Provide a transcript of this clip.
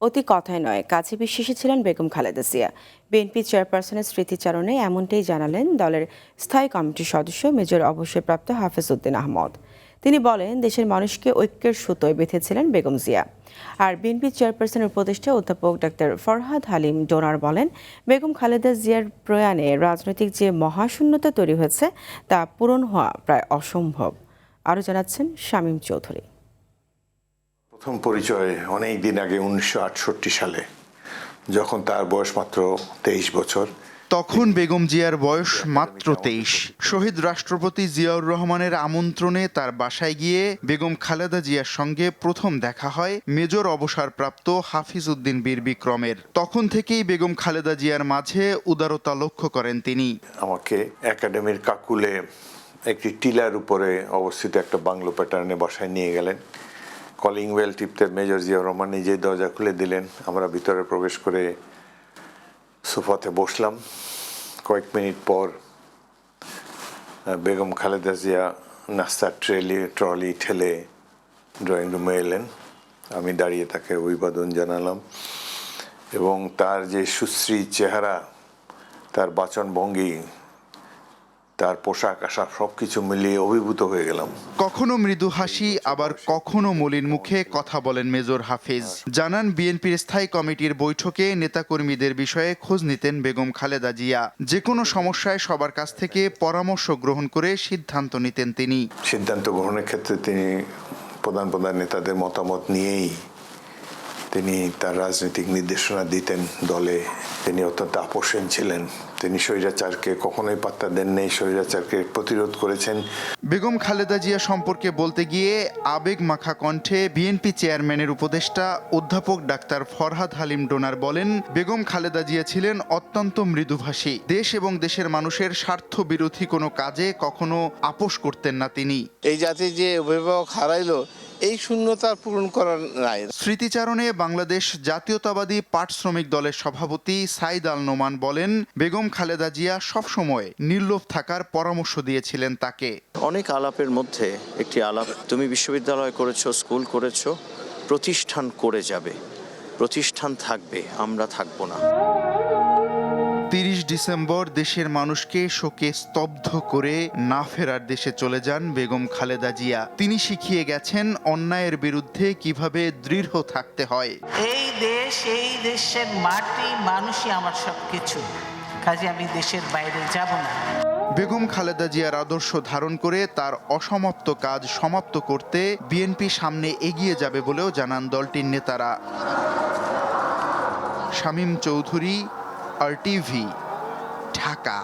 অতি কথায় নয়, কাজে বিশ্বাসী ছিলেন বেগম খালেদা জিয়া। বিএনপি চেয়ারপারসনের স্মৃতিচারণে এমনটাই জানালেন দলের স্থায়ী কমিটির সদস্য মেজর অবসরপ্রাপ্ত হাফেজ উদ্দিন আহমদ। তিনি বলেন, দেশের মানুষকে ঐক্যের সুতোয় বেঁধেছিলেন বেগম জিয়া। আর বিএনপি চেয়ারপারসনের উপদেষ্টা অধ্যাপক ডাক্তার ফরহাদ হালিম ডোনার বলেন, বেগম খালেদা জিয়ার প্রয়াণে রাজনৈতিক যে মহাশূন্যতা তৈরি হয়েছে তা পূরণ হওয়া প্রায় অসম্ভব। আরও জানাচ্ছেন শামীম চৌধুরী। প্রথম পরিচয় অনেক দিন আগে 1968 সালে, যখন তার বয়স মাত্র 23 বছর। তখন বেগম জিয়ার বয়স মাত্র 23। শহীদ রাষ্ট্রপতি জিয়াউর রহমানের আমন্ত্রণে তার বাসায় গিয়ে বেগম খালেদা জিয়ার সঙ্গে প্রথম দেখা হয় মেজর অবসরপ্রাপ্ত হাফিজ উদ্দিন বীর বিক্রমের। তখন থেকেই বেগম খালেদা জিয়ার মাঝে উদারতা লক্ষ্য করেন তিনি। আমাকে একাডেমির কাকুলে একটি টিলার উপরে অবস্থিত একটা বাংলো প্যাটার্নে বাসায় নিয়ে গেলেন। কলিং বেল টিপতে মেজর জিয়াউর রহমান নিজেই দরজা খুলে দিলেন। আমরা ভিতরে প্রবেশ করে সোফাতে বসলাম। কয়েক মিনিট পর বেগম খালেদা জিয়া নাস্তার ট্রলি ঠেলে ড্রয়িং রুমে এলেন। আমি দাঁড়িয়ে তাকে অভিবাদন জানালাম এবং তার যে সুশ্রী চেহারা, তার বাচনভঙ্গি, তার পোশাক আশাক সবকিছু মিলিয়ে অভিভূত হয়ে গেলাম। কখনো মৃদু হাসি, আবার কখনো মলিন মুখে কথা বলেন মেজর হাফিজ। জানান, বিএনপির স্থায়ী কমিটির বৈঠকে নেতাকর্মীদের বিষয়ে খোঁজ নিতেন বেগম খালেদা জিয়া। যে কোনো সমস্যায় সবার কাছ থেকে পরামর্শ গ্রহণ করে সিদ্ধান্ত নিতেন তিনি। সিদ্ধান্ত গ্রহণের ক্ষেত্রে তিনি প্রধান নেতাদের মতামত নিয়েই তিনি তার রাজনৈতিক নির্দেশনা দিতেন দলে। তিনি অত্যন্ত আপোষহীন ছিলেন। তিনি স্বৈরাচারকে কখনোই পাত্তা দেন নেই, স্বৈরাচারকে প্রতিরোধ করেছেন। বেগম খালেদা জিয়া সম্পর্কে বলতে গিয়ে আবেগ মাখা কণ্ঠে বিএনপি চেয়ারম্যানের উপদেষ্টা অধ্যাপক ডাক্তার ফরহাদ হালিম ডোনার বলেন, বেগম খালেদা জিয়া ছিলেন অত্যন্ত মৃদুভাষী। দেশ এবং দেশের মানুষের স্বার্থ বিরোধী কোনো কাজে কখনো আপোষ করতেন না তিনি। এই জাতি যে অভিভাবক হারাইলো, এই শূন্যতা পূরণ করার নাই। স্মৃতিচারণে বাংলাদেশ জাতীয়তাবাদী পাট শ্রমিক দলের সভাপতি সাইদ আল নোমান বলেন, বেগম খালেদা জিয়া সবসময় নির্লোভ থাকার পরামর্শ দিয়েছিলেন তাকে। অনেক আলাপের মধ্যে একটি আলাপ, তুমি বিশ্ববিদ্যালয় করেছো, স্কুল করেছো, প্রতিষ্ঠান করে যাবে, প্রতিষ্ঠান থাকবে, আমরা থাকবো না। 30 ডিসেম্বর দেশের মানুষকে শোকে স্তব্ধ করে না ফেরার দেশে চলে যান বেগম খালেদা জিয়া। তিনি শিখিয়ে গেছেন অন্যায়ের বিরুদ্ধে কিভাবে দৃঢ় থাকতে হয়। এই দেশ, এই দেশের মাটি, মানুষই আমার সবকিছু, কাজে আমি দেশের বাইরে যাব না। বেগম খালেদা জিয়ার আদর্শ ধারণ করে তার অসমাপ্ত কাজ সমাপ্ত করতে বিএনপি সামনে এগিয়ে যাবে বলেও জানান দলটির নেতারা। শামীম চৌধুরী, RTV, ঢাকা।